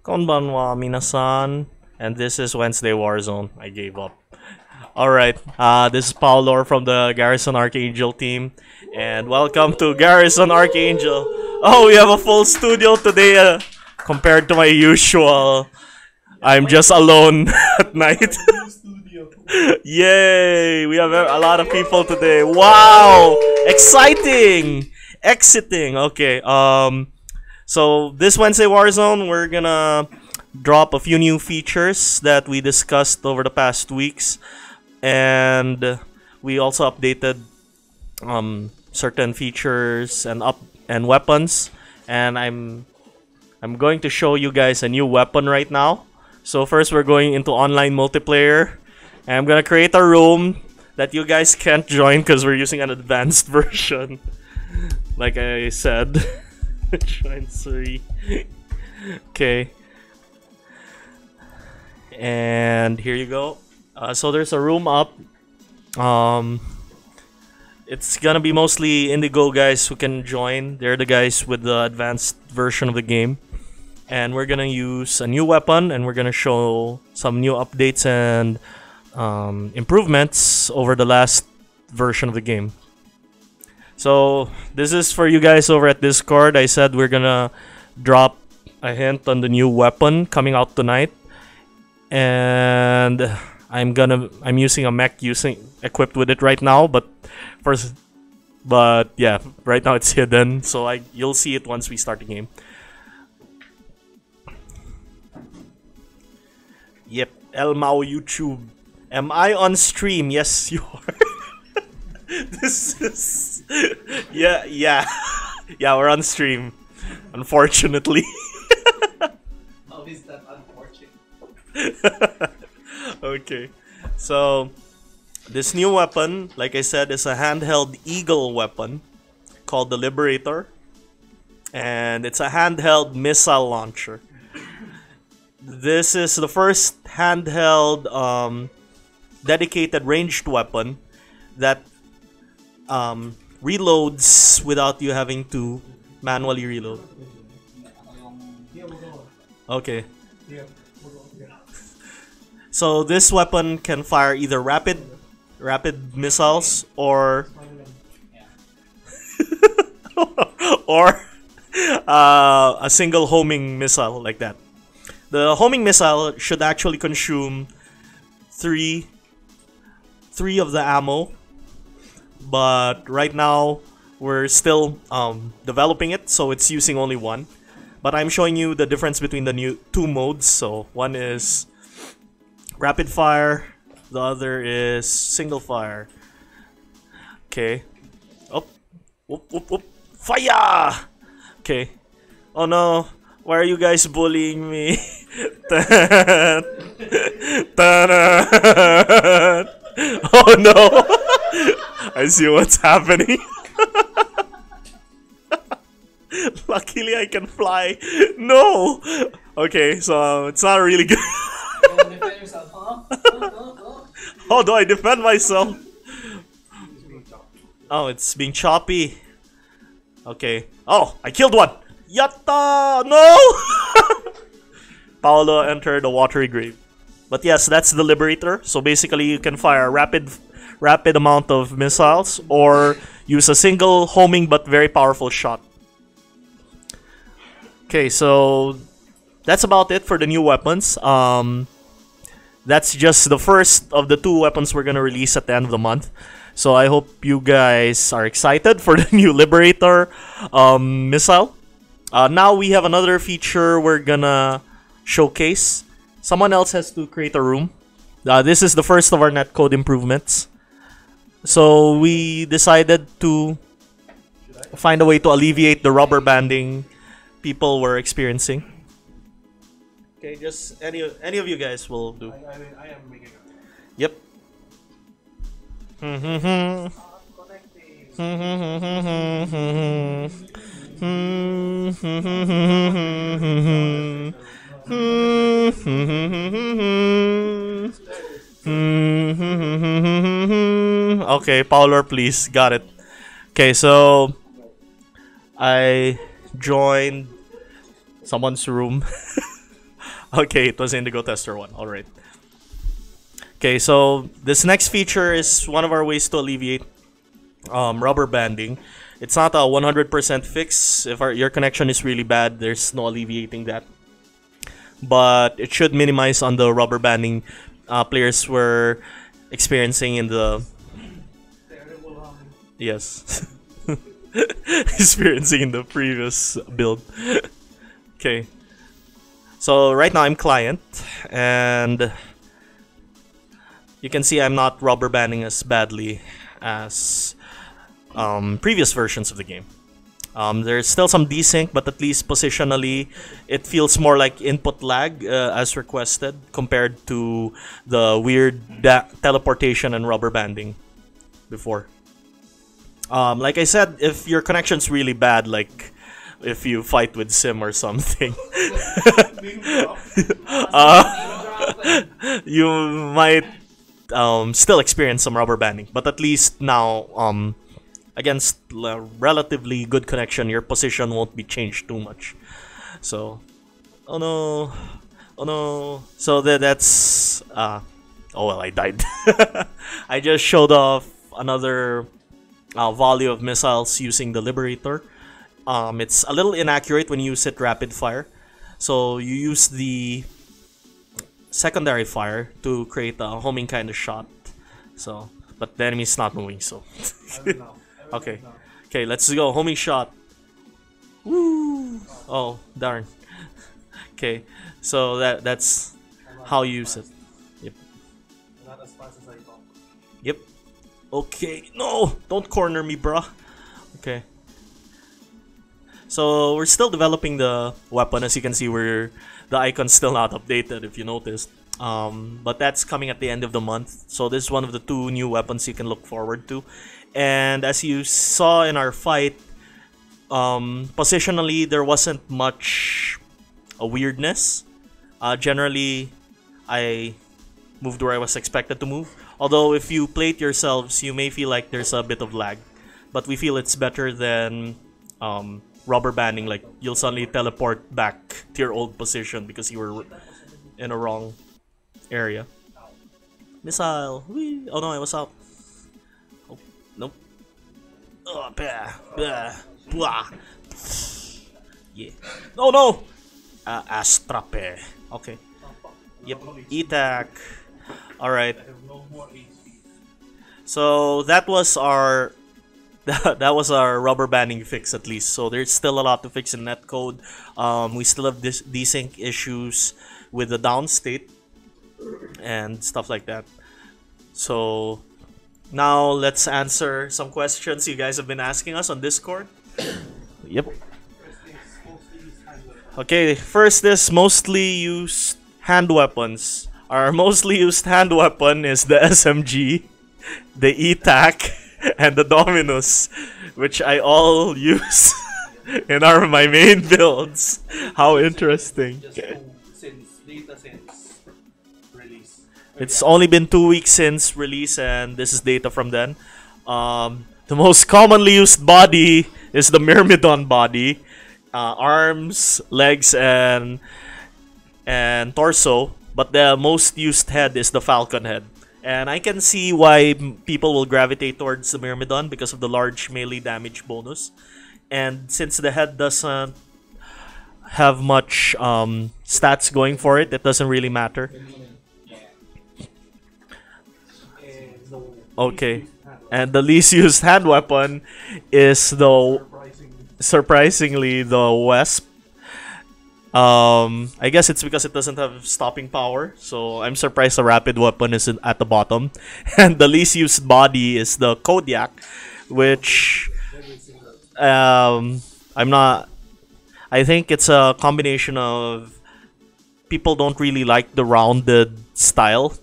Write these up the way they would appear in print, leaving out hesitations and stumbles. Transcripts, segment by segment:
Konbanwa minasan, and this is Wednesday Warzone. I gave up. Alright, this is Paolore from the Garrison Archangel team, and welcome to Garrison Archangel. Oh, we have a full studio today compared to my usual. I'm just alone at night. Yay! We have a lot of people today. Wow! Exciting! Exiting. Okay. So this Wednesday Warzone, we're gonna drop a few new features that we discussed over the past weeks, and we also updated certain features and weapons. And I'm going to show you guys a new weapon right now. So first, we're going into online multiplayer, and I'm gonna create a room that you guys can't join because we're using an advanced version, like I said. Join 3. Okay. And here you go. So there's a room up. It's gonna be mostly Indigo guys who can join. They're the guys with the advanced version of the game. And we're gonna use a new weapon, and we're gonna show some new updates and improvements over the last version of the game. So this is for you guys over at Discord. I said we're gonna drop a hint on the new weapon coming out tonight, and I'm using a mech equipped with it right now, but yeah, right now it's hidden, so you'll see it once we start the game. Yep, Elmao YouTube. Am I on stream? Yes, you are. This is yeah. Yeah, we're on stream, unfortunately. How is that unfortunate? Okay, so this new weapon, like I said, is a handheld eagle weapon called the Liberator, and it's a handheld missile launcher. This is the first handheld dedicated ranged weapon that reloads without you having to manually reload. Okay. So this weapon can fire either rapid missiles or or a single homing missile like that. The homing missile should actually consume three of the ammo, but right now we're still developing it, so it's using only one. But I'm showing you the difference between the new two modes. So one is rapid fire, the other is single fire. Okay. Oh, whoop, whoop, whoop. Fire! Okay. Oh no, why are you guys bullying me? Oh no! I see what's happening. Luckily, I can fly. No! Okay, so it's not really good. Defend yourself, huh? How do I defend myself? Oh, it's being choppy. Okay. Oh, I killed one! Yatta! No! Paolo entered the watery grave. But yes, that's the Liberator. So basically, you can fire a rapid amount of missiles or use a single homing but very powerful shot. Okay, so that's about it for the new weapons. That's just the first of the two weapons we're gonna release at the end of the month. So I hope you guys are excited for the new Liberator missile. Now we have another feature we're gonna showcase. Someone else has to create a room. This is the first of our netcode improvements. So we decided to find a way to alleviate the rubber banding people were experiencing. Okay, just any of you guys will do. I am making it. Yep. Okay, Paolore, please. Got it. Okay, so I joined someone's room. Okay, it was Indigo Tester 1. Alright. Okay, so this next feature is one of our ways to alleviate rubber banding. It's not a 100% fix. If your connection is really bad, there's no alleviating that. But it should minimize on the rubber banding players were experiencing in the... Yes. Experiencing in the previous build. Okay. So right now I'm client, and you can see I'm not rubber banding as badly as previous versions of the game. There's still some desync, but at least positionally it feels more like input lag as requested compared to the weird teleportation and rubber banding before. Like I said, if your connection's really bad, like if you fight with Sim or something, you might still experience some rubber banding. But at least now, against relatively good connection, your position won't be changed too much. So, oh no. So that's oh well, I died. I just showed off another volley of missiles using the Liberator. It's a little inaccurate when you use it rapid fire, so you use the secondary fire to create a homing kind of shot. So, but the enemy's not moving, so okay, let's go homing shot. Woo! Oh darn. Okay, so that's how you use it. Yep. Not as fast as I thought. Yep. Okay, no, don't corner me, bruh. Okay. So we're still developing the weapon. As you can see, the icon's still not updated, if you noticed. But that's coming at the end of the month. So this is one of the 2 new weapons you can look forward to. And as you saw in our fight, positionally there wasn't much weirdness. Generally, I moved where I was expected to move. Although if you play it yourselves, you may feel like there's a bit of lag. But we feel it's better than rubber banding, like you'll suddenly teleport back to your old position because you were in a wrong area. Missile! Whee! Oh no, I was out. Oh, nope. Oh, bah, bah, blah. Yeah. Oh no! Astrape. Okay. Yep. E-tac. Alright. So that was our rubber banding fix, at least. So there's still a lot to fix in netcode. We still have desync issues with the down state and stuff like that. So now let's answer some questions you guys have been asking us on Discord. Yep. Okay, first is mostly used hand weapons. Our mostly used hand weapon is the SMG, the E-tac, and the Dominus, which I all use in my main builds. How interesting. Since release. It's only been 2 weeks since release, and this is data from then. The most commonly used body is the Myrmidon body. Arms, legs, and torso. But the most used head is the Falcon head. And I can see why people will gravitate towards the Myrmidon because of the large melee damage bonus. And since the head doesn't have much stats going for it, it doesn't really matter. Okay. And the least used hand weapon is surprisingly the Wesp. I guess it's because it doesn't have stopping power, so I'm surprised the rapid weapon is at the bottom. And the least used body is the Kodiak, which I think it's a combination of people don't really like the rounded style,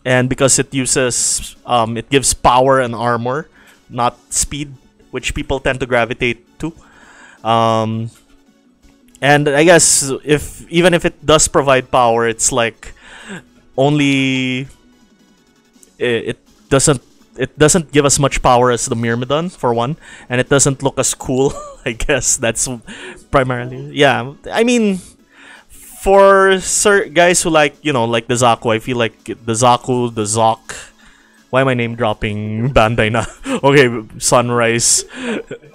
and because it uses it gives power and armor, not speed, which people tend to gravitate to. And I guess even if it does provide power, it's like only it doesn't give us much power as the Myrmidon, for one, and it doesn't look as cool. I guess that's primarily, yeah. I mean, for guys who like, like the Zaku, I feel like the Zaku, the Zoc. Why am I name dropping Bandai na? Okay, Sunrise.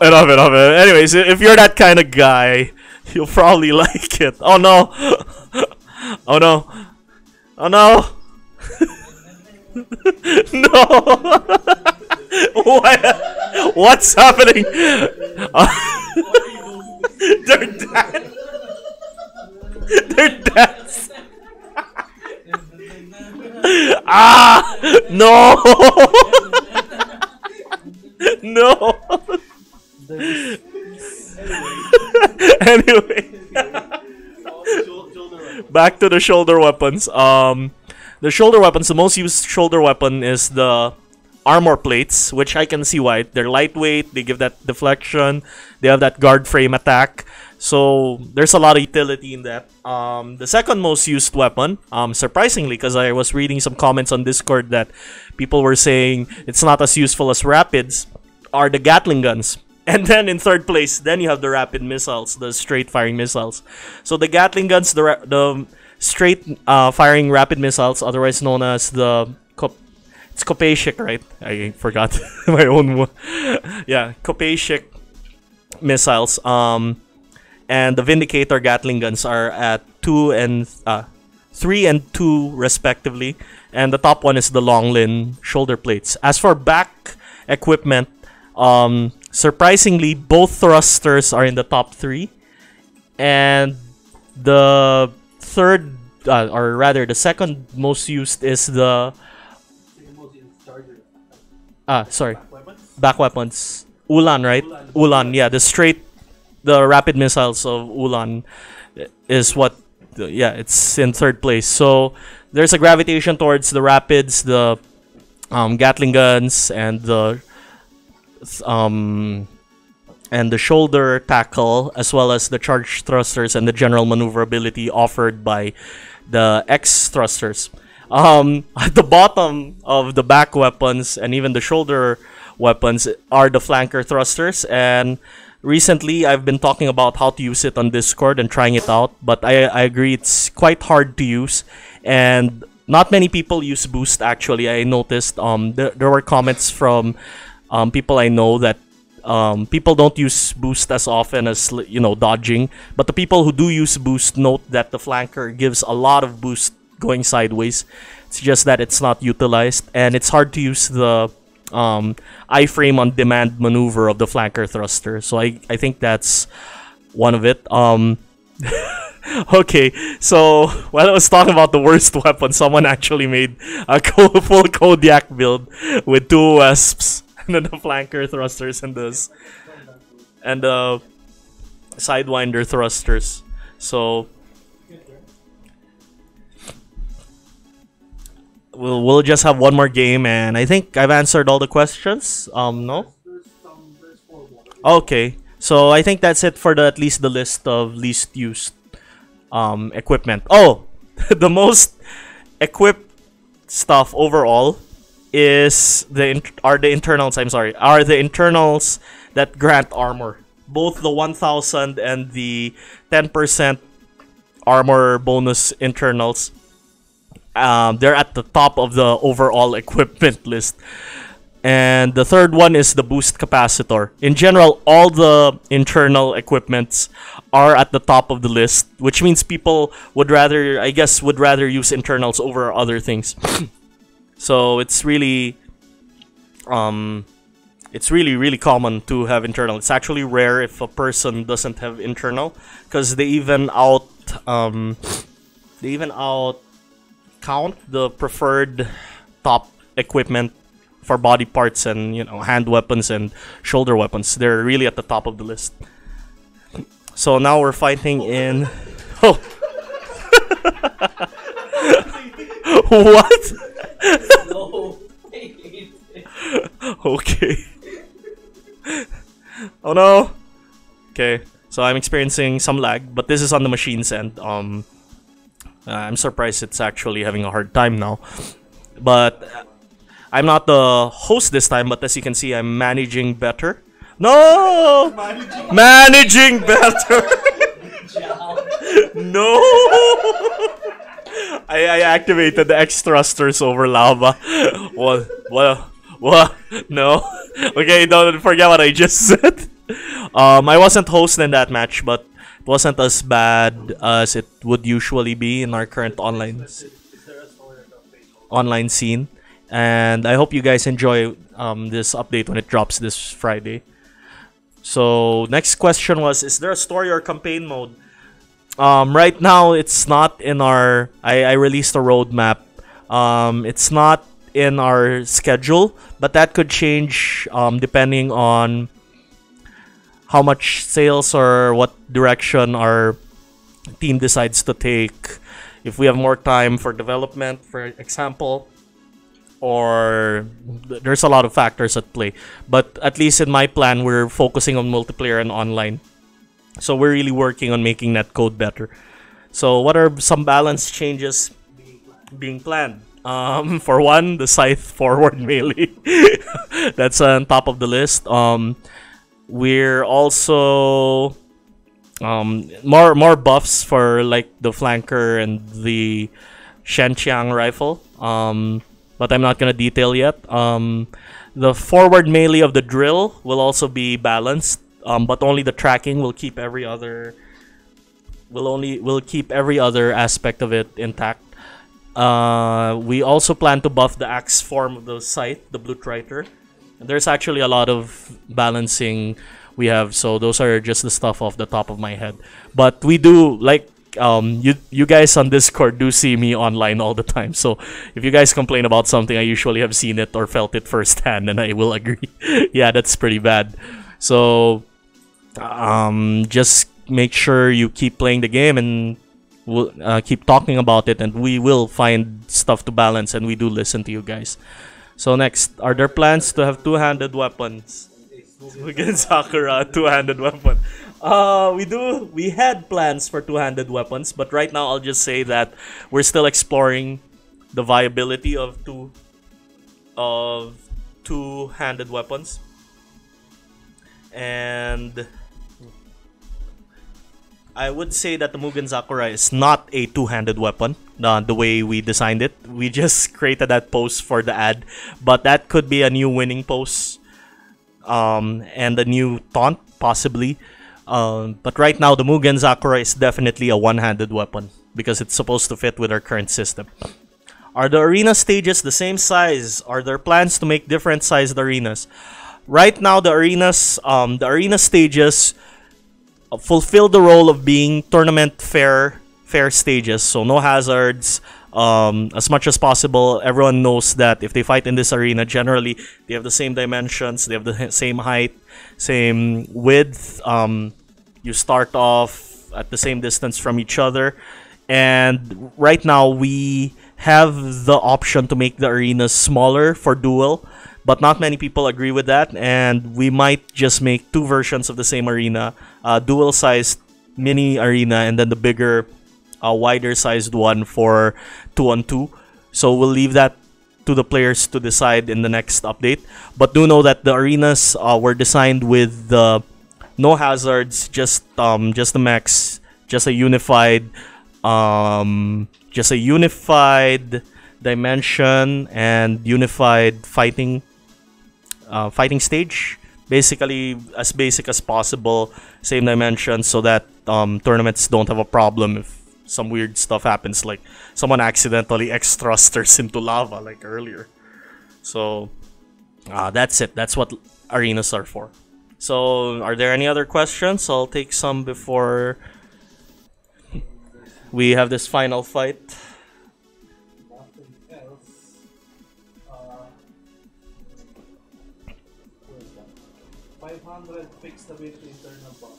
Enough. Anyways, if you're that kind of guy, you'll probably like it. Oh no! Oh no! Oh no! No! What's happening? They're dead. They're dead. Ah! No! No! Anyway, back to the shoulder weapons. The shoulder weapons, the most used shoulder weapon is the armor plates, which I can see why. They're lightweight, they give that deflection, they have that guard frame attack. So there's a lot of utility in that. The second most used weapon, surprisingly, because I was reading some comments on Discord that people were saying it's not as useful as rapids, are the Gatling guns. And then in third place, then you have the rapid missiles, the straight firing missiles. So the Gatling guns, the straight firing rapid missiles, otherwise known as the it's Kopeshik, right? I forgot my own. Yeah, Kopeshik missiles. And the Vindicator Gatling guns are at 3 and 2 respectively, and the top one is the Longlin shoulder plates. As for back equipment, surprisingly, both thrusters are in the top 3, and the third, or rather, the second most used is the back weapons. Ulan, right? Ulan, yeah, the rapid missiles of Ulan is what, it's in third place. So there's a gravitation towards the rapids, the Gatling guns, and the shoulder tackle, as well as the charge thrusters and the general maneuverability offered by the X thrusters. At the bottom of the back weapons and even the shoulder weapons are the flanker thrusters, and recently I've been talking about how to use it on Discord and trying it out, but I agree it's quite hard to use, and not many people use boost. Actually, I noticed there were comments from people I know that people don't use boost as often as dodging, but the people who do use boost note that the flanker gives a lot of boost going sideways. It's just that it's not utilized, and it's hard to use the iframe on demand maneuver of the flanker thruster. So I think that's one of it. Okay, so while I was talking about the worst weapon, someone actually made a full Kodiak build with 2 Wasps and then the flanker thrusters and the Sidewinder thrusters. So we'll just have one more game, and I think I've answered all the questions. No? Okay, so I think that's it for at least the list of least used equipment. Oh, the most equipped stuff overall is are the internals that grant armor. Both the 1000 and the 10% armor bonus internals. They're at the top of the overall equipment list. And the third one is the boost capacitor. In general, all the internal equipments are at the top of the list, which means people would rather use internals over other things. So it's really really common to have internal. It's actually rare if a person doesn't have internal, because they even out count the preferred top equipment for body parts and hand weapons and shoulder weapons. They're really at the top of the list. So now we're fighting in what? Okay. Oh no. Okay, so I'm experiencing some lag, but this is on the machine's end. I'm surprised it's actually having a hard time now. But I'm not the host this time, but as you can see, I'm managing better. No! Managing better! No! I activated the X thrusters over lava. Well, no. Okay, don't forget what I just said. I wasn't hosting that match, but it wasn't as bad as it would usually be in our current online scene. And I hope you guys enjoy this update when it drops this Friday. So next question was, is there a story or campaign mode? Right now it's not in our. I released a roadmap. It's not in our schedule, but that could change depending on how much sales or what direction our team decides to take. If we have more time for development, for example, or there's a lot of factors at play. But at least in my plan, we're focusing on multiplayer and online. So we're really working on making that code better. So what are some balance changes being planned? For one, the scythe forward melee. That's on top of the list. We're also more buffs for like the flanker and the Shenqiang rifle. But I'm not gonna detail yet. The forward melee of the drill will also be balanced, but only the tracking will keep every other. Will keep every other aspect of it intact. We also plan to buff the axe form of the scythe, the blue triter. There's actually a lot of balancing we have, so those are just the stuff off the top of my head. But we do like. You guys on Discord do see me online all the time, so if you guys complain about something, I usually have seen it or felt it firsthand, and I will agree. Yeah, that's pretty bad. So just make sure you keep playing the game, and we'll keep talking about it, and we will find stuff to balance, and we do listen to you guys. So next, are there plans to have two-handed weapons? Against Sakura, two-handed weapon. We had plans for two-handed weapons, but right now I'll just say that we're still exploring the viability of two-handed weapons. And I would say that the Mugen Sakura is not a two-handed weapon, the way we designed it. We just created that pose for the ad, but that could be a new winning pose. And a new taunt, possibly. But right now, the Mugen Sakura is definitely a one-handed weapon because it's supposed to fit with our current system. Are the arena stages the same size? Are there plans to make different sized arenas? Right now, the arena stages fulfill the role of being tournament fair stages. So no hazards. As much as possible, everyone knows that if they fight in this arena, generally they have the same dimensions, they have the same height, same width. You start off at the same distance from each other, and right now we have the option to make the arenas smaller for duel, but not many people agree with that, and we might just make two versions of the same arena, duel-sized mini arena, and then the bigger a wider sized one for 2-on-2. So we'll leave that to the players to decide in the next update. But do know that the arenas were designed with the no hazards, just the max, just a unified dimension and unified fighting stage. Basically as basic as possible, same dimensions, so that tournaments don't have a problem if some weird stuff happens, like someone accidentally X-thrusters into lava like earlier. So that's it. That's what arenas are for. So are there any other questions? I'll take some before we have this final fight. Nothing else. Where's that? 500 fixed stability internal bug.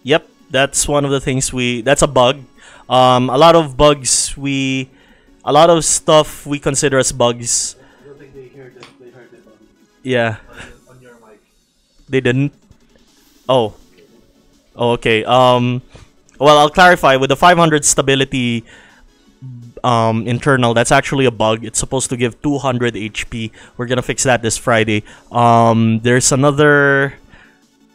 Yep, that's one of the things that's a bug. A lot of stuff we consider as bugs. I don't think they heard it. They heard it Yeah. on your mic. They didn't? Oh. Oh, okay. Well, I'll clarify. With the 500 stability internal, that's actually a bug. It's supposed to give 200 HP. We're gonna fix that this Friday. There's another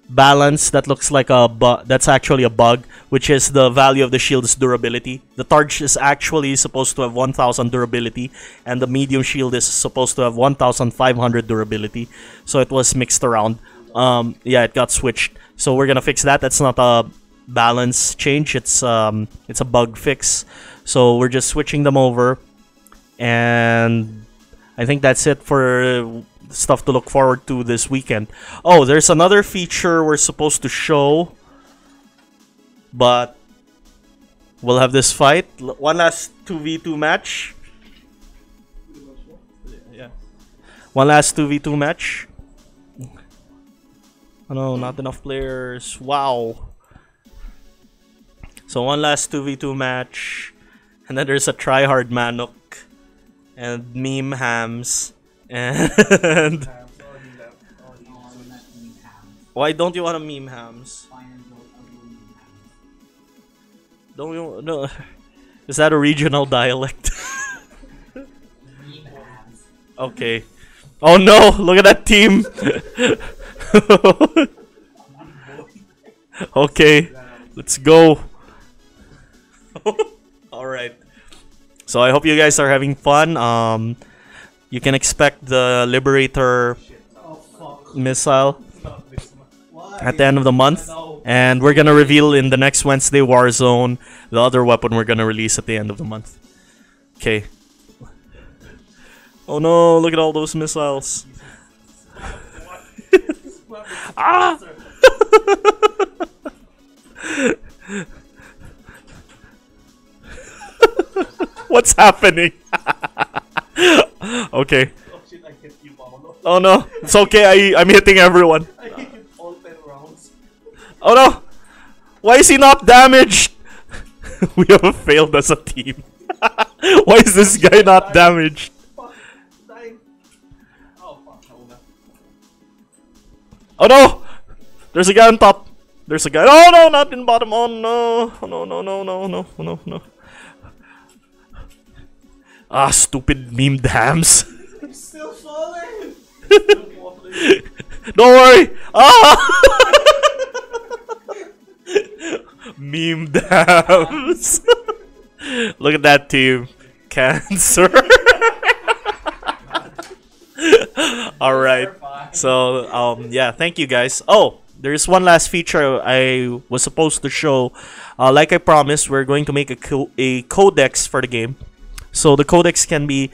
balance that looks like a bug. That's actually a bug, which is the value of the shield's durability. The Targe is actually supposed to have 1000 durability, and the medium shield is supposed to have 1500 durability. So it was mixed around. Yeah, it got switched. So we're gonna fix that. That's not a balance change. It's a bug fix. So we're just switching them over, and I think that's it for stuff to look forward to this weekend. Oh, there's another feature we're supposed to show, but we'll have this fight. One last 2v2 match. Yeah. One last 2v2 match. Oh no, not enough players. Wow. So one last 2v2 match. And then there's a tryhard Manok. And meme hams. And why don't you want to meme hams? Don't you? No. Is that a regional dialect? Okay. Oh no! Look at that team. Okay, let's go. All right. So I hope you guys are having fun. You can expect the Liberator missile at the end of the month, and we're gonna reveal in the next Wednesday Warzone the other weapon we're gonna release at the end of the month. Okay. Oh no! Look at all those missiles. Ah! What's happening? Okay. Oh shit, I hit you, Paolo. Oh no, it's okay. I'm hitting everyone. I hit you all 10 rounds. Oh no! Why is he not damaged? We have failed as a team. Why is this guy not damaged? Fuck, dying. Oh fuck, nauna. Oh no! There's a guy on top. There's a guy. Oh no, not in bottom. Oh no! Oh no, no, no, no, no, no, no. Ah, stupid meme hams. I'm still falling. Don't worry. Ah! Meme hams. Look at that team. Cancer. All right. So yeah, thank you guys. Oh, there's one last feature I was supposed to show. Like I promised, we're going to make a codex for the game. So the codex can be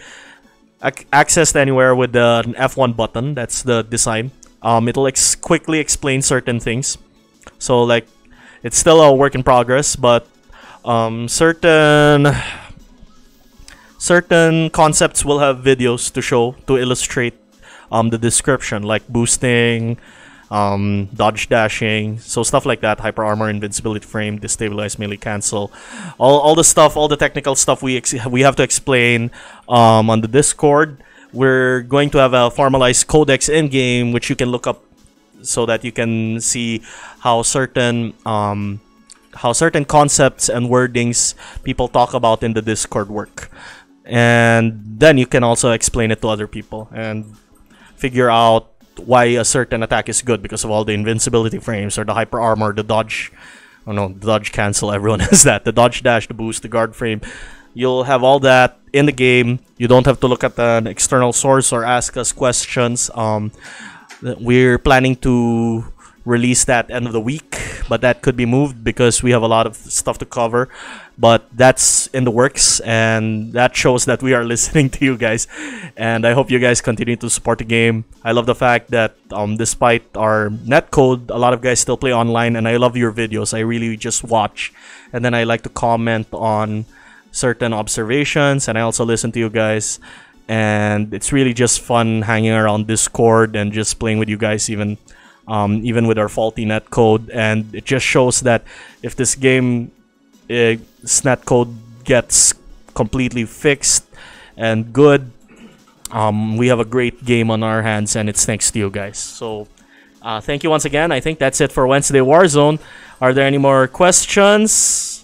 accessed anywhere with the F1 button. That's the design. It'll quickly explain certain things. So like, it's still a work in progress, but certain concepts will have videos to show to illustrate the description, like boosting, dodge dashing, so stuff like that, hyper armor, invincibility frame, destabilize, melee, cancel, all the stuff, all the technical stuff we have to explain on the Discord. We're going to have a formalized codex in game, which you can look up so that you can see how certain concepts and wordings people talk about in the Discord work, and then you can also explain it to other people and figure out why a certain attack is good because of all the invincibility frames or the hyper armor, the dodge, oh no, the dodge cancel, everyone has that, the dodge dash, the boost, the guard frame. You'll have all that in the game. You don't have to look at an external source or ask us questions. We're planning to release that end of the week, but that could be moved because we have a lot of stuff to cover. But that's in the works, and that shows that we are listening to you guys, and I hope you guys continue to support the game. I love the fact that despite our netcode, a lot of guys still play online, and I love your videos. I really just watch, and then I like to comment on certain observations, and I also listen to you guys, and it's really just fun hanging around Discord and just playing with you guys, even with our faulty netcode. And it just shows that if this game netcode gets completely fixed and good, we have a great game on our hands, and it's thanks to you guys. So thank you once again. I think that's it for Wednesday Warzone. Are there any more questions?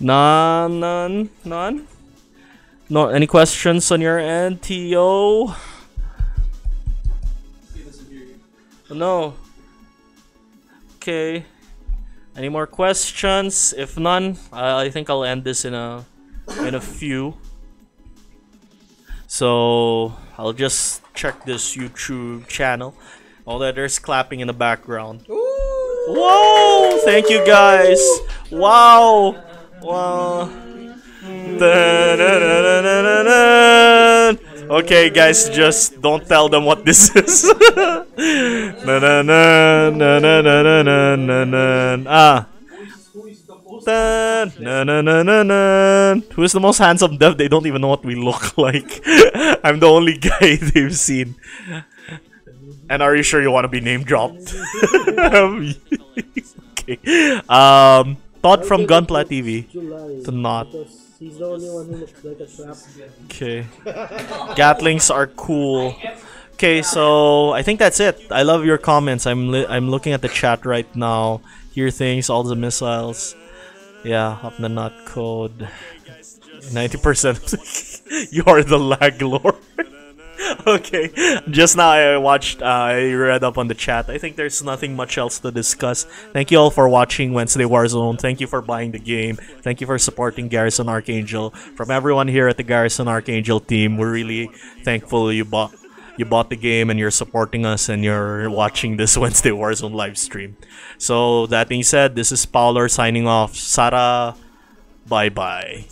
None. No, any questions on your end, T.O.? No. Okay. Any more questions? If none, I think I'll end this in a few. So I'll just check this YouTube channel. Oh, there's clapping in the background. Whoa! Thank you guys. Wow. Wow. Dun-dun-dun-dun-dun-dun. Okay, guys, just don't tell them what this is. Dun-dun-dun-dun-dun-dun-dun-dun. Ah. Dun-dun-dun-dun-dun. Who is the most handsome dev? They don't even know what we look like. I'm the only guy they've seen. And are you sure you want to be name dropped? Okay. Thought from Gunpla TV to not. He's the only one who looks like a trap. Okay. Gatlings are cool. Okay, so I think that's it. I love your comments. I'm looking at the chat right now. Hear things, all the missiles. Yeah, up the nut code. 90%. You are the lag lord. Okay, just now I read up on the chat. I think there's nothing much else to discuss. Thank you all for watching Wednesday Warzone. Thank you for buying the game. Thank you for supporting Garrison Archangel. From everyone here at the Garrison Archangel team, we're really thankful you bought the game and you're supporting us and you're watching this Wednesday Warzone live stream. So that being said, this is Paolore signing off. Sara, bye bye.